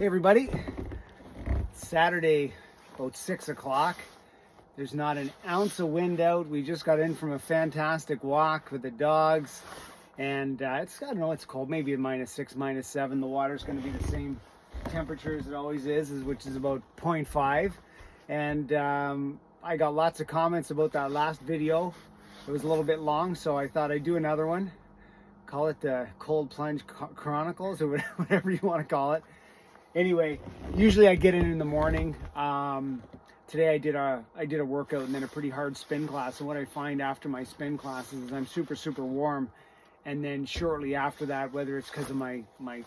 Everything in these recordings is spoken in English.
Hey everybody, it's Saturday about 6 o'clock. There's not an ounce of wind out. We just got in from a fantastic walk with the dogs, and it's, I don't know, it's cold, maybe -6, -7. The water's going to be the same temperature as it always is, which is about 0.5. And I got lots of comments about that last video. It was a little bit long, so I thought I'd do another one. Call it the Cold Plunge Chronicles, or whatever you want to call it. Anyway, usually I get in the morning. Today I did a workout and then a pretty hard spin class. And what I find after my spin classes is I'm super warm. And then shortly after that, whether it's because of my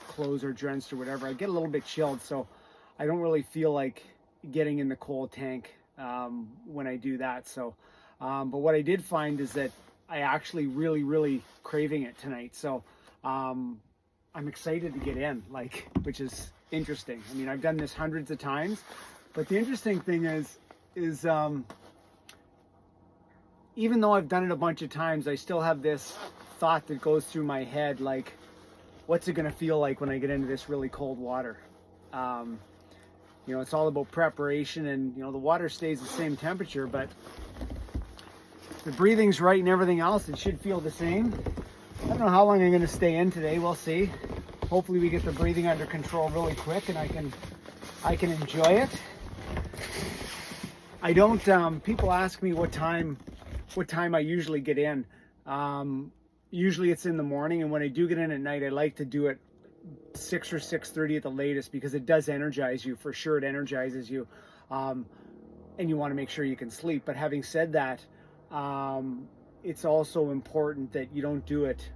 clothes are drenched or whatever, I get a little bit chilled. So I don't really feel like getting in the cold tank when I do that. So, but what I did find is that I actually really craving it tonight. So I'm excited to get in, which is interesting. I mean, I've done this hundreds of times, but the interesting thing is even though I've done it a bunch of times, I still have this thought that goes through my head, like, what's it going to feel like when I get into this really cold water? You know, it's all about preparation, and, you know, the water stays the same temperature, but the breathing's right and everything else, it should feel the same. I don't know how long I'm going to stay in today. We'll see. Hopefully we get the breathing under control really quick and I can enjoy it. I don't, people ask me what time I usually get in. Usually it's in the morning, and when I do get in at night, I like to do it 6 or 6:30 at the latest, because it does energize you. For sure it energizes you. And you want to make sure you can sleep. But having said that, it's also important that you don't do it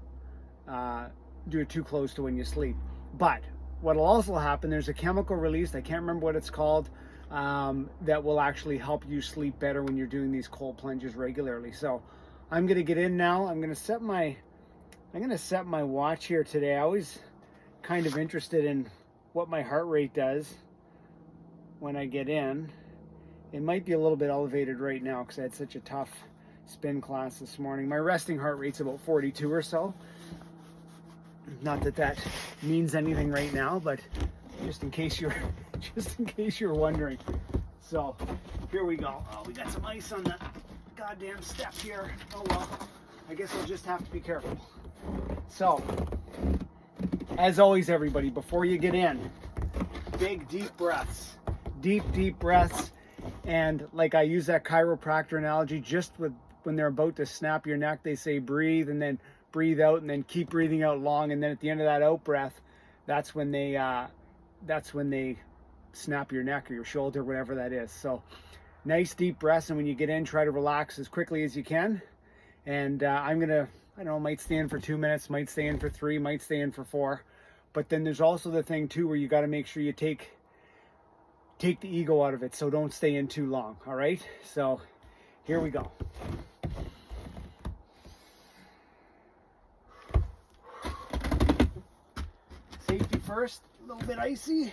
too close to when you sleep. But what will also happen, there's a chemical release, I can't remember what it's called, that will actually help you sleep better when you're doing these cold plunges regularly. So I'm going to get in now. I'm going to set my watch here today. I always kind of interested in what my heart rate does when I get in. It might be a little bit elevated right now because I had such a tough spin class this morning. My resting heart rate's about 42 or so. Not that that means anything right now, but just in case you're wondering. So here we go. Oh, we got some ice on the goddamn step here. Oh well, I guess I'll just have to be careful. So, as always, everybody, before you get in, big deep breaths, deep breaths. And like I use that chiropractor analogy, just with when they're about to snap your neck, they say breathe and then breathe out and then keep breathing out long. And then at the end of that out breath, that's when they snap your neck or your shoulder, whatever that is. So nice deep breaths. And when you get in, try to relax as quickly as you can. And I'm going to, I don't know, might stay in for 2 minutes, might stay in for 3, might stay in for 4. But then there's also the thing too, where you got to make sure you take the ego out of it. So don't stay in too long. All right. So here we go. Safety first. A little bit icy.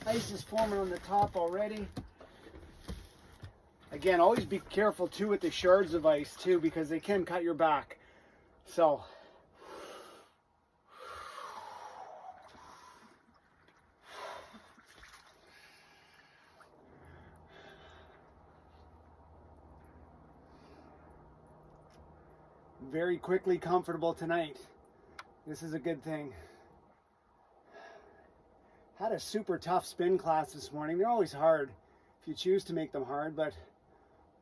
Ice is forming on the top already. Again, always be careful too with the shards of ice too, because they can cut your back. So very quickly comfortable tonight. This is a good thing. Had a super tough spin class this morning. They're always hard if you choose to make them hard, but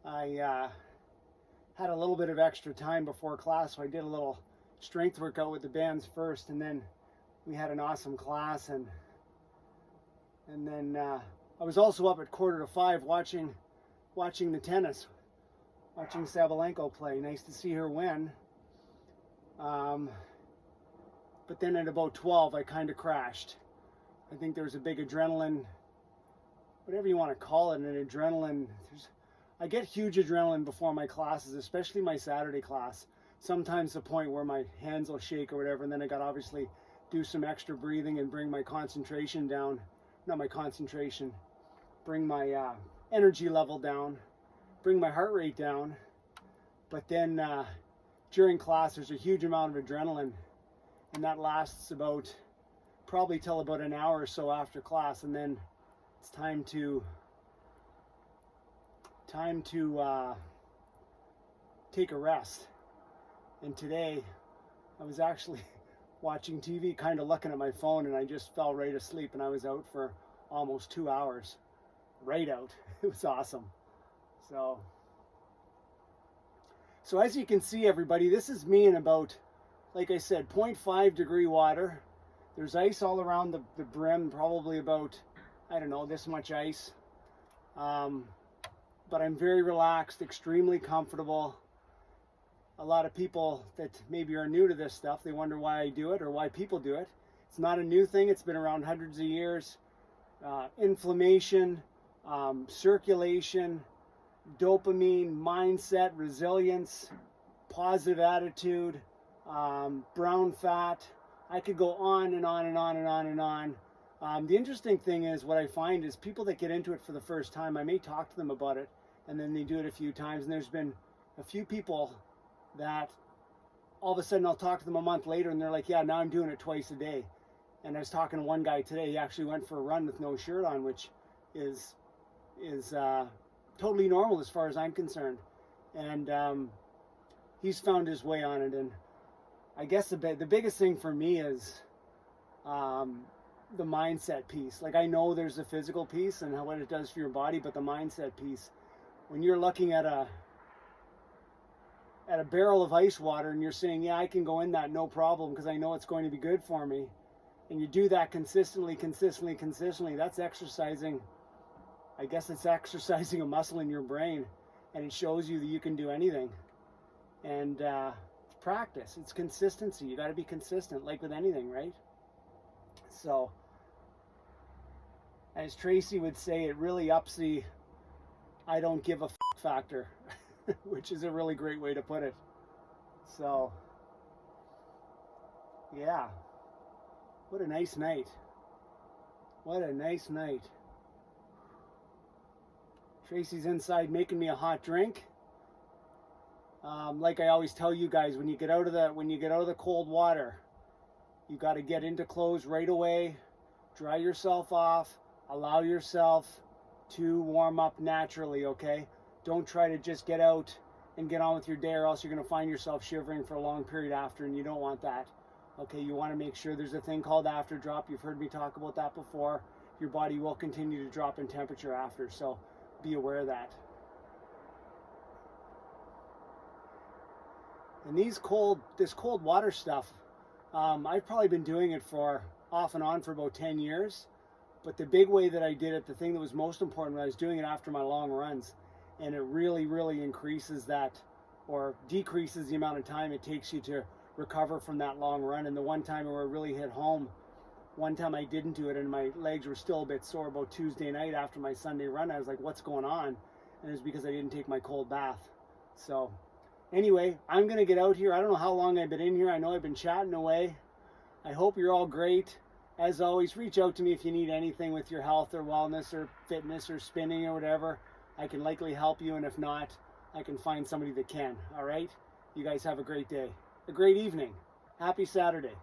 I had a little bit of extra time before class, so I did a little strength workout with the bands first, and then we had an awesome class, and then I was also up at 4:45 watching the tennis, watching Sabalenka play. Nice to see her win. But then at about 12, I kind of crashed. I think there was a big adrenaline, whatever you want to call it, an adrenaline. I get huge adrenaline before my classes, especially my Saturday class. Sometimes to the point where my hands will shake or whatever, and then I got to obviously do some extra breathing and bring my concentration down. Not my concentration, bring my energy level down, bring my heart rate down. But then during class, there's a huge amount of adrenaline, and that lasts about probably till about an hour or so after class, and then it's time to take a rest. And today I was actually watching TV, kind of looking at my phone, and I just fell right asleep, and I was out for almost 2 hours. Right out. It was awesome. So as you can see, everybody, this is me in about, like I said, 0.5 degree water. There's ice all around the brim, probably about, I don't know, this much ice. But I'm very relaxed, extremely comfortable. A lot of people that maybe are new to this stuff, they wonder why I do it or why people do it. It's not a new thing. It's been around hundreds of years. Inflammation, circulation, dopamine, mindset, resilience, positive attitude, brown fat. I could go on and on and on and on and on. The interesting thing is, what I find is people that get into it for the first time, I may talk to them about it, and then they do it a few times, and there's been a few people that all of a sudden I'll talk to them a month later, and they're like, yeah, now I'm doing it twice a day. And I was talking to one guy today, he actually went for a run with no shirt on, which is totally normal as far as I'm concerned. And he's found his way on it. And I guess the biggest thing for me is the mindset piece. Like, I know there's the physical piece and what it does for your body, but the mindset piece, when you're looking at a barrel of ice water and you're saying, yeah, I can go in that no problem because I know it's going to be good for me, and you do that consistently, that's exercising. I guess it's exercising a muscle in your brain, and it shows you that you can do anything. And practice, it's consistency. You got to be consistent, like with anything, right? So, as Tracy would say, it really ups the I don't give a factor, which is a really great way to put it. So, yeah. What a nice night. What a nice night. Tracy's inside making me a hot drink. Like I always tell you guys, when you get out of the cold water, you got to get into clothes right away, dry yourself off, allow yourself to warm up naturally, okay? Don't try to just get out and get on with your day, or else you're going to find yourself shivering for a long period after, and you don't want that. Okay, you want to make sure there's a thing called after drop. You've heard me talk about that before. Your body will continue to drop in temperature after, so be aware of that. And this cold water stuff, I've probably been doing it for off and on for about 10 years. But the big way that I did it, the thing that was most important, when I was doing it after my long runs, and it really, really increases that, or decreases the amount of time it takes you to recover from that long run. And the one time where it really hit home, one time I didn't do it and my legs were still a bit sore about Tuesday night after my Sunday run. I was like, what's going on? And it was because I didn't take my cold bath. So anyway, I'm going to get out here. I don't know how long I've been in here. I know I've been chatting away. I hope you're all great. As always, reach out to me if you need anything with your health or wellness or fitness or spinning or whatever. I can likely help you, and if not, I can find somebody that can. All right? You guys have a great day. A great evening. Happy Saturday.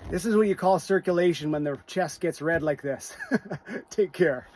This is what you call circulation when the chest gets red like this. Take care.